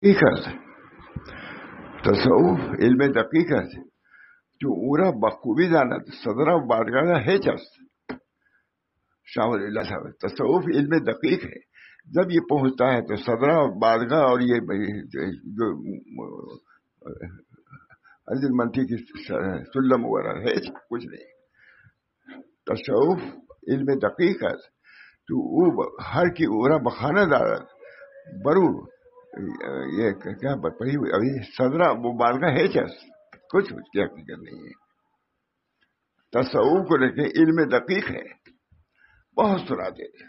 حقیقت تصوف علم دقیقت جو او را بخوبی داند صدر و بارگاه هیچ است. شاہ اللہ صاحب تصوف علم دقیق ہے. جب یہ پہنچتا ہے تو صدرہ اور بارگاہ اور یہ جو عزل منتی کی سلم وغیرہ ہے کچھ نہیں. تصوف علم دقیقت تو او ہر کی اورا بخانہ دارد برو یہ کیا پڑھی ہوئی ابھی صدرہ مبارکہ ہے چس کچھ کی حقیقت نہیں ہے. تصوف کو لے کے علم دقیق ہے. بہت سناتے تھے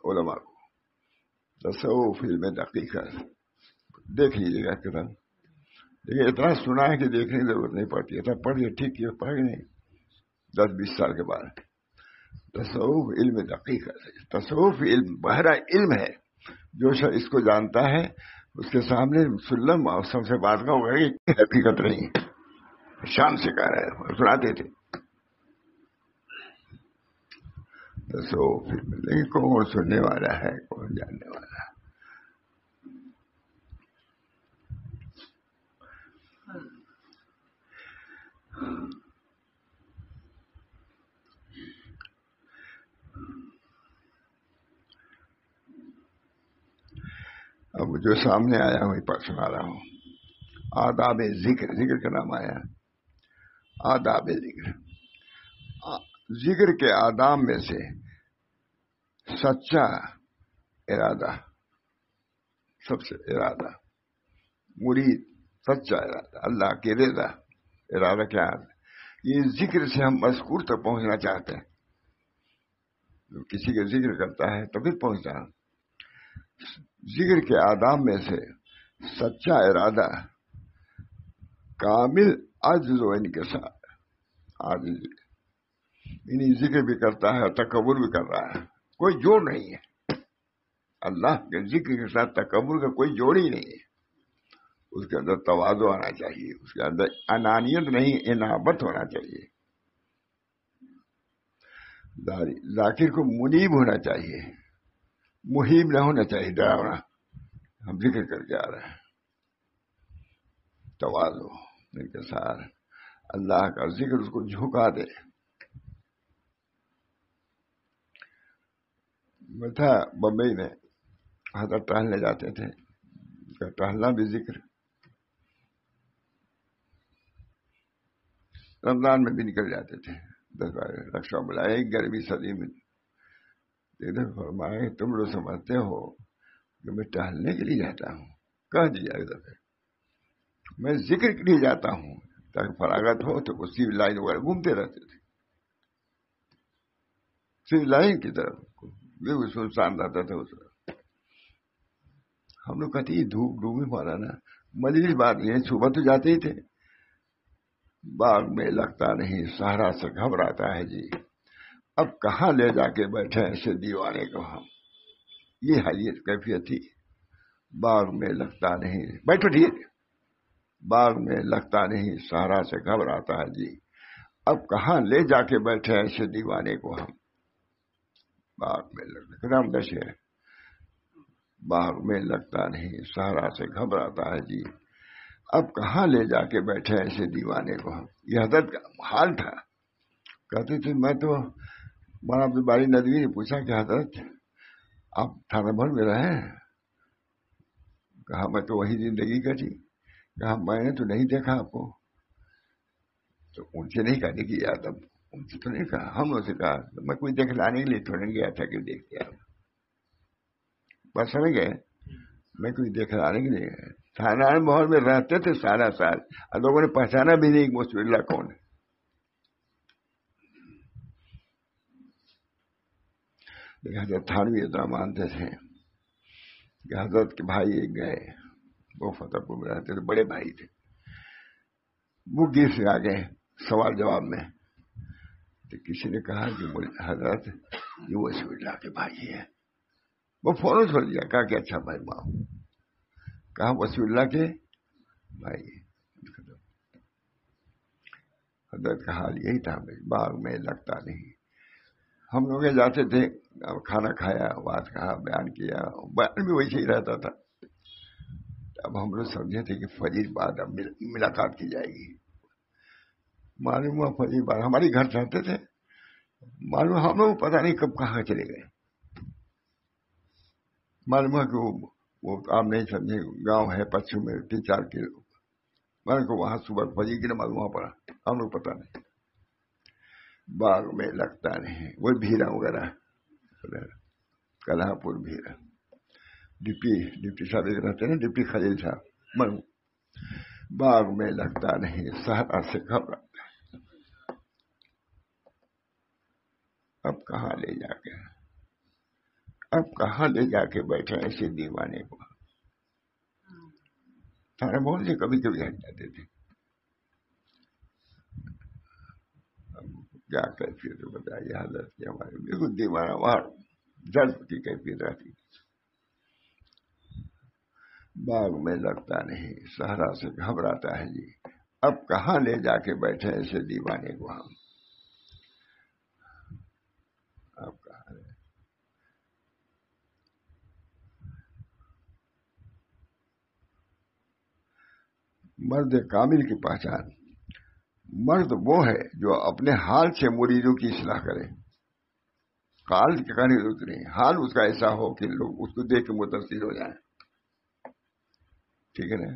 علماء کو تصوف علم دقیق ہے. دیکھ لیجیے گا کتاب, لیکن اتنا سنا ہے کہ دیکھنے کی ضرورت نہیں پڑتی. اتنا پڑھیے ٹھیک ہے, پڑھے نہیں 10-20 سال کے بعد. تصوف علم دقیق ہے. تصوف علم بہرا علم ہے. جو شخص اس کو جانتا ہے اس کے سامنے سلم اور سب سے بات کا ہوگا کہ حقیقت نہیں ہے. شان سے کہہ رہے ہیں, سناتے تھے تصوف علم. لیکن کون سننے والا ہے, کون جاننے والا ہے. اب جو سامنے آیا وہی پر سنا رہا ہوں. آداب ذکر, ذکر کا نام آیا. آداب ذکر, ذکر کے آداب میں سے سچا ارادہ, سب سے ارادہ مرید, سچا ارادہ, اللہ کی رضا. ارادہ کیا ہے؟ یہ ذکر سے ہم مذکور تک پہنچنا چاہتے ہیں. کسی کا ذکر کرتا ہے تو پھر پہنچتا ہے. ذکر کے آداب میں سے سچا ارادہ, کامل عجز و انکسار. عاجز یعنی ذکر بھی کرتا ہے اور تکبر بھی کر رہا ہے, کوئی جوڑ نہیں ہے. اللہ کے ذکر کے ساتھ تکبر کا کوئی جوڑ ہی نہیں ہے. اس کے اندر تواضع آنا چاہیے, اس کے اندر انانیت نہیں, انابت ہونا چاہیے. ذاکر کو منیب ہونا چاہیے, محیب نہ ہونا چاہیے ڈراونا. ہم ذکر کر کے آ رہے ہیں. تواضع انکسار, اللہ کا ذکر اس کو جھکا دے. میں تھا بمبئی میں, حضرت ٹہلنے جاتے تھے. ٹہلنا بھی ذکر. رمضان میں بھی نکل جاتے تھے 10 بار رکشا بلائے. گرمی سردی میں فرمائے تم لوگ سمجھتے ہو کہ میں ٹہلنے کے لیے جاتا ہوں. کہہ دیا ادھر سے میں ذکر کے لیے جاتا ہوں تاکہ فراغت ہو. تو اسی لائن وغیرہ گھومتے رہتے تھے, صرف لائن کی طرف. بالکل سنسان رہتا تھا اس طرف. ہم لوگ کہتے دھوپ ڈوبی مارا نا, مجلس بات نہیں ہے. صبح تو جاتے ہی تھے. باغ میں لگتا نہیں, سہارا سے گھبراتا ہے جی. اب کہاں لے جا کے بیٹھے ایسے دیوانے کو ہم. یہ حیثیت کیفیت تھی. باغ میں لگتا نہیں, بیٹھو ٹھیک. باغ میں لگتا نہیں, سہارا سے گھبراتا ہے جی. اب کہاں لے جا کے بیٹھے ایسے دیوانے کو ہم. باغ میں لگتا رام دش ہے. باغ میں لگتا نہیں, سہارا سے گھبراتا ہے جی. اب کہاں لے جا کے بیٹھے ایسے دیوانے کو ہم. یہ حضرت کا حال تھا. کہتے تھے میں تو مولانا عبد الباری ندوی نے پوچھا کہ حضرت آپ تھانہ بھر میں رہے ہیں؟ کہا میں تو وہی زندگی کٹی. کہا میں نے تو نہیں دیکھا آپ کو. تو ان سے نہیں کہنے کی یاد, اب ان سے تو نہیں کہا. ہم نے کہا میں کوئی دکھلانے کے لیے تھوڑے گیا تھا کہ دیکھ لیا. بس سمجھ گئے, میں کوئی دکھلانے کے لیے. تھانہ محل میں رہتے تھے سارا سال, اور لوگوں نے پہچانا بھی نہیں مصطفی اللہ کون ہے. لیکن حضرت تھانوی اتنا مانتے تھے کہ حضرت کے بھائی ایک گئے, وہ فتح پور میں رہتے تھے, بڑے بھائی تھے. وہ گیت سے آ گئے سوال جواب میں. تو کسی نے کہا کہ حضرت یہ وسیع اللہ کے بھائی ہے. وہ فوراً چھوڑ دیا, کہا کہ اچھا بھائی ماں. کہا وسیع اللہ کے بھائی. حضرت کا حال یہی تھا, باغ میں لگتا نہیں. ہم لوگ جاتے تھے, کھانا کھایا, بات کہا, بیان کیا. بیان بھی ویسے ہی رہتا تھا. اب ہم لوگ سمجھے تھے کہ فجر بعد اب ملاقات کی جائے گی. معلوم ہوا فجر بعد ہمارے گھر چاہتے تھے، معلوم ہم لوگ پتہ نہیں کب کہاں چلے گئے. معلوم ہوا کہ وہ آپ نہیں سمجھے، گاؤں ہے پچھم میں 3-4 کلو، میں کو وہاں صبح فجر کی نماز وہاں پڑھا، ہم لوگ پتہ نہیں. باغ میں لگتا نہیں، وہ بھیرا وغیرہ کلہا پور بھیرا، ڈپٹی صاحب ایک رہتے نا، ڈپٹی خلیل صاحب، من باغ میں لگتا نہیں، صحرا سے گھبراتا ہے. اب کہاں لے جا کے بیٹھے ایسے دیوانے کو. تھانے بول سے کبھی کبھی ہٹ جاتے تھے. کیا کیفیت بتائیے حضرت کی ہمارے، بالکل دیوانہ وہاں جذب کی کیفیت رہتی. باغ میں لگتا نہیں، صحرا سے گھبراتا ہے جی. اب کہاں لے جا کے بیٹھے ایسے دیوانے کو ہم. اب کہاں مرد کامل کی پہچان، مرد وہ ہے جو اپنے حال سے مریدوں کی اصلاح کرے. حال کی کہانی ضرورت نہیں، حال اس کا ایسا ہو کہ لوگ اس کو دیکھ کے متاثر ہو جائیں. ٹھیک ہے نا؟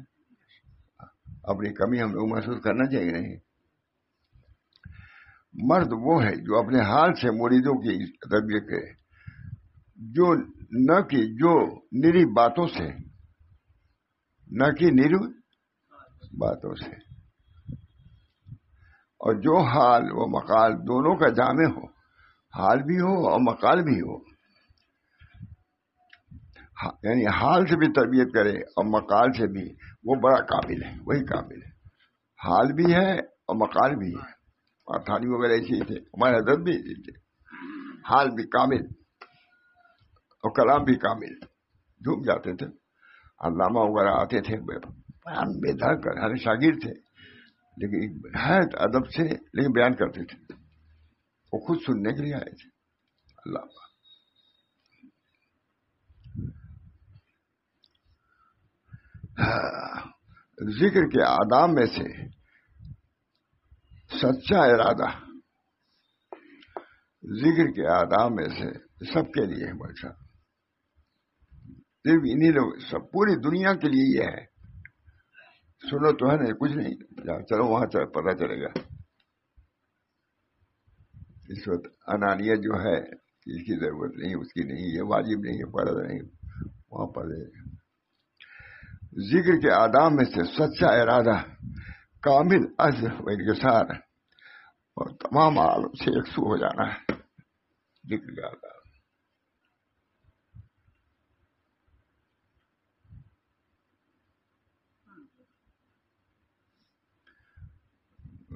اپنی کمی ہم لوگ محسوس کرنا چاہیے نہیں. مرد وہ ہے جو اپنے حال سے مریدوں کی تربیت کرے، جو نہ کہ جو نری باتوں سے، نہ کہ نری باتوں سے، اور جو حال و مقال دونوں کا جامع ہو، حال بھی ہو اور مقال بھی ہو. یعنی حال سے بھی تربیت کرے اور مقال سے بھی، وہ بڑا قابل ہے، وہی قابل ہے. حال بھی ہے اور مقال بھی ہے. اور تھانی وغیرہ ایسے ہی تھے، ہمارے حضرت بھی ایسے تھے، حال بھی کامل اور کلام بھی کامل. جھوم جاتے تھے. علامہ وغیرہ آتے تھے، بیان بے دھڑ کر، ہر شاگرد تھے لیکن نہایت ادب سے لیکن بیان کرتے تھے. وہ خود سننے کے لیے آئے تھے. اللہ ذکر کے آداب میں سے سچا ارادہ، ذکر کے آداب میں سے سب کے لیے ہے بچہ، صرف انہیں لوگ، سب پوری دنیا کے لیے یہ ہے. سنو تو ہے نہیں، کچھ نہیں، چلو وہاں پتہ چلے گا. اس وقت انانیت جو ہے، اس کی ضرورت نہیں، اس کی نہیں، یہ واجب نہیں، یہ فرض نہیں، وہاں پر ذکر کے آداب میں سے سچا ارادہ، کامل عزم و انکسار اور تمام عالم سے یکسو ہو جانا ہے. ذکر کے آداب.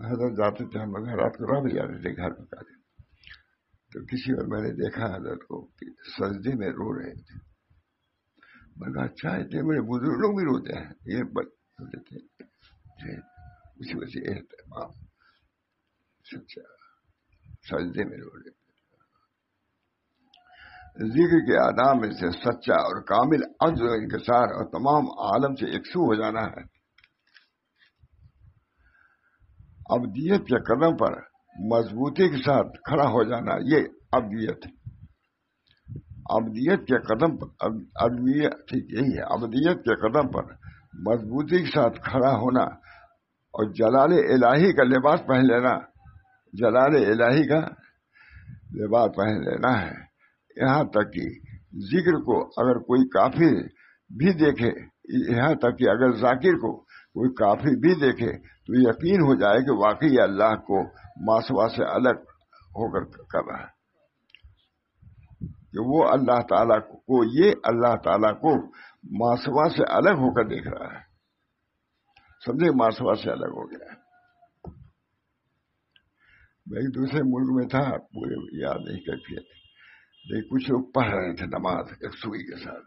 حضرت جاتے تھے، ہم لوگ رات کو رہ بھی جاتے تھے گھر میں. تو کسی اور میں نے دیکھا حضرت کو کہ سجدے میں رو رہے تھے. میں کہا اچھا، اتنے بڑے بزرگ لوگ بھی روتے ہیں. یہ ہوتے تھے اسی وجہ سے اہتمام، سچا سجدے میں رو رہے تھے. ذکر کے آداب میں سے سچا اور کامل عجز و انکسار اور تمام عالم سے یکسو ہو جانا ہے. ابدیت کے قدم پر مضبوطی کے ساتھ کھڑا ہو جانا، یہ ابدیت ہے. ابدیت کے قدم پر، ٹھیک یہی ہے، ابدیت کے قدم پر مضبوطی کے ساتھ کھڑا ہونا اور جلال الہی کا لباس پہن لینا. جلال الہی کا لباس پہن لینا ہے. یہاں تک کہ ذکر کو اگر کوئی کافر بھی دیکھے، یہاں تک کہ اگر ذاکر کو کوئی کافر بھی دیکھے تو یقین ہو جائے کہ واقعی اللہ کو ماسوا سے الگ ہو کر رہا ہے، کہ وہ اللہ تعالیٰ کو، یہ اللہ تعالیٰ کو ماسوا سے الگ ہو کر دیکھ رہا ہے. سمجھے، ماسوا سے الگ ہو گیا ہے. میں ایک دوسرے ملک میں تھا، پورے یاد نہیں کیفیت، لیکن کچھ لوگ پڑھ رہے تھے نماز ایک سوئی کے ساتھ.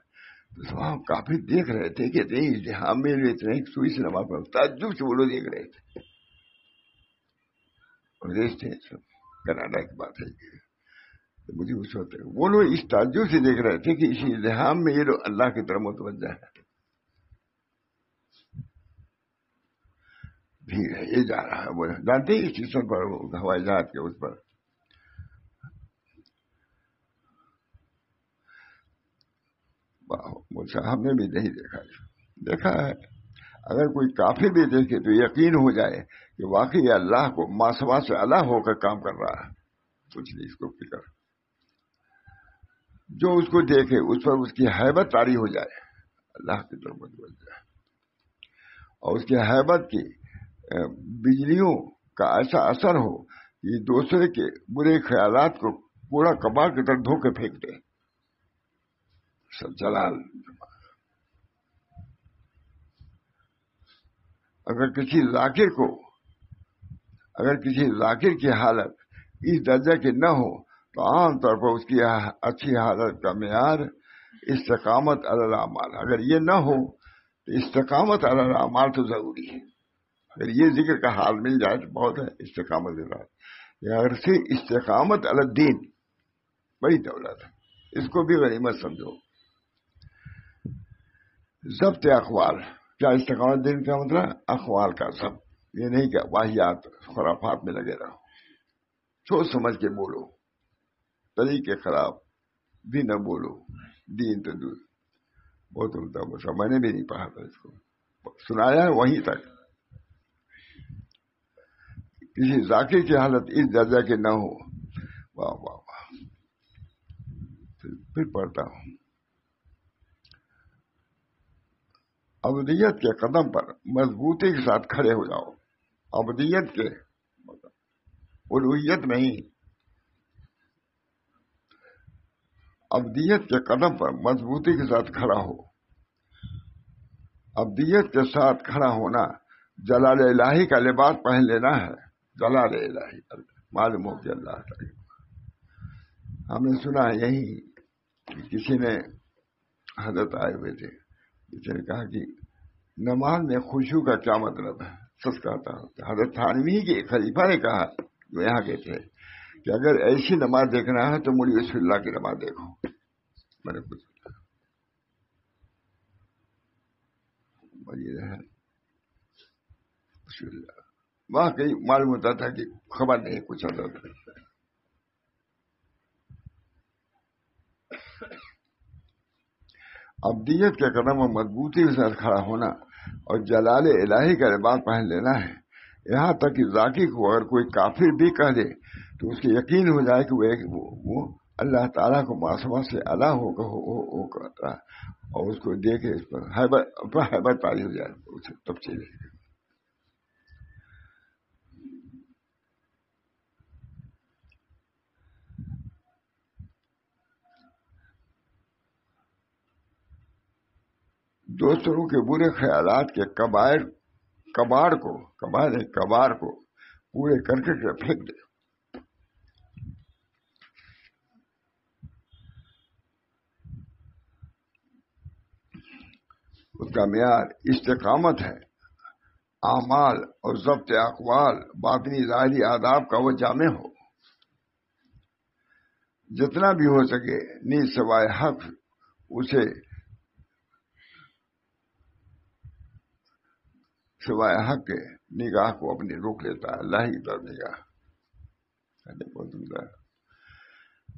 تو وہاں کافی دیکھ رہے تھے کہ ہم میرے اتنے ایک سوئی سے نماز پڑھ، تعجب سے وہ لوگ دیکھ رہے تھے. اور دیکھتے سب کینیڈا کی بات ہے. مجھے اس وقت وہ لوگ اس تعجب سے دیکھ رہے تھے کہ اسی الہام میں یہ لوگ اللہ کی طرف متوجہ ہے. بھیڑ ہے، یہ جا رہا ہے، وہ جانتے ہی اسٹیشن پر ہوائی جہاز کے اس پر مجھے ہم نے بھی نہیں دیکھا ہے۔ اگر کوئی کافر بھی دیکھے تو یقین ہو جائے کہ واقعی اللہ کو ماسوا سے الگ ہو کر کام کر رہا ہے، کچھ نہیں اس کو فکر۔ جو اس کو دیکھے اس پر اس کی ہیبت طاری ہو جائے، اللہ کی طرف متوجہ جائے، اور اس کی ہیبت کی بجلیوں کا ایسا اثر ہو کہ دوسرے کے برے خیالات کو کوڑا کباڑ کی طرف دھو کے پھینک دے۔ سب جلال۔ اگر کسی ذاکر کی حالت اس درجہ کی نہ ہو تو عام طور پر اس کی اچھی حالت کا معیار استقامت علی الاعمال۔ اگر یہ نہ ہو تو استقامت علی الاعمال تو ضروری ہے۔ اگر یہ ذکر کا حال مل جائے تو بہت ہے، استقامت کے ساتھ۔ اگر سے استقامت علی الدین بڑی دولت ہے، اس کو بھی غنیمت سمجھو۔ ضبط اقوال، کیا استقامت دین کا مطلب اقوال کا ضبط، یہ نہیں کہ واہیات خرافات میں لگے رہو، سوچ سمجھ کے بولو، طریقے خراب بھی نہ بولو، دین تو دور۔ بہت عمدہ مسئلہ، میں نے بھی نہیں پڑھا تھا اس کو، سنایا ہے وہیں تک۔ کسی ذاکر کی حالت اس درجہ کے نہ ہو، واہ واہ واہ۔ پھر پڑھتا ہوں، ابدیت کے قدم پر مضبوطی کے ساتھ کھڑے ہو جاؤ۔ ابدیت کے، الوہیت نہیں، ابدیت کے قدم پر مضبوطی کے ساتھ کھڑا ہو۔ ابدیت کے ساتھ کھڑا ہونا جلال الہی کا لباس پہن لینا ہے۔ جلال الہی معلوم ہو کہ اللہ تعالی۔ ہم نے سنا یہی کہ کسی نے، حضرت آئے ہوئے تھے، کسی نے کہا کہ نماز میں خشوع کا کیا مطلب ہے؟ سچ کہتا ہوں، حضرت تھانوی کے خلیفہ نے کہا، جو یہاں کے تھے، کہ اگر ایسی نماز دیکھنا ہے تو مولوی رسول اللہ کی نماز دیکھو۔ میں نے کچھ رسول اللہ وہاں کہیں معلوم ہوتا تھا کہ خبر نہیں کچھ حضرت۔ ابدیت کے قدم میں مضبوطی کے ساتھ کھڑا ہونا اور جلال الہی کا لباس پہن لینا ہے، یہاں تک کہ ذاکر کو اگر کوئی کافر بھی کہہ دے تو اس کو یقین ہو جائے کہ وہ اللہ تعالیٰ کو معصومہ سے الگ ہو کرتا ہے، اور اس کو دیکھے اس پر حیبت طاری ہو جائے اسے تفصیل۔ دوسروں کے برے خیالات کے کباڑ کو پورے کر کے پھینک دے۔ اس کا معیار استقامت ہے، اعمال اور ضبط اقوال، باطنی ظاہری آداب کا وہ جامع ہو۔ جتنا بھی ہو سکے نیز سوائے حق اسے سوائے حق کے نگاہ کو اپنی روک لیتا ہے، اللہ ہی طرف نگاہ۔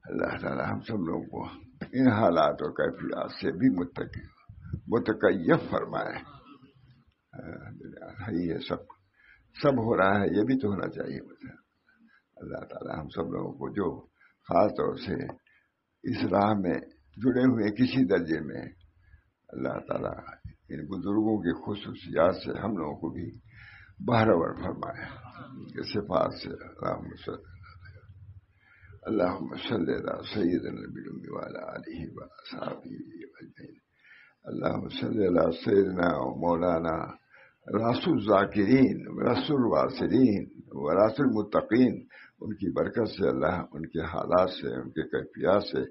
اللہ تعالیٰ ہم سب لوگوں کو ان حالات اور کیفیات سے بھی متکیف فرمائے۔ یہ سب ہو رہا ہے، یہ بھی تو ہونا چاہیے مجھے۔ اللہ تعالیٰ ہم سب لوگوں کو، جو خاص طور سے اس راہ میں جڑے ہوئے کسی درجے میں، اللہ تعالیٰ ان بزرگوں کی خصوصیات سے ہم لوگوں کو بھی بہرور فرمائے، ان کے صفات سے۔ اللہم صلی علی سیدنا نبی الأمی وعلی آلہ وصحبہ اجمعین۔ اللہم صلی علی سیدنا مولانا راس الذاکرین راس الواصلین وراس المتقین۔ ان کی برکت سے اللہ، ان کے حالات سے، ان کے کیفیات سے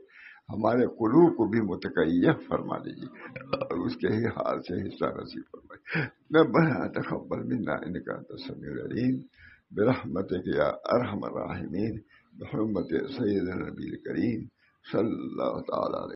ہمارے قلوب کو بھی متکیف فرما دیجیے، اور اس کے ہی حال سے حصہ نصیب فرمائے۔ ربنا تقبل منا انک انت السمیع العلیم برحمتک یا ارحم الراحمین، بحرمت سیدنا نبی کریم صلی اللہ تعالی علیہ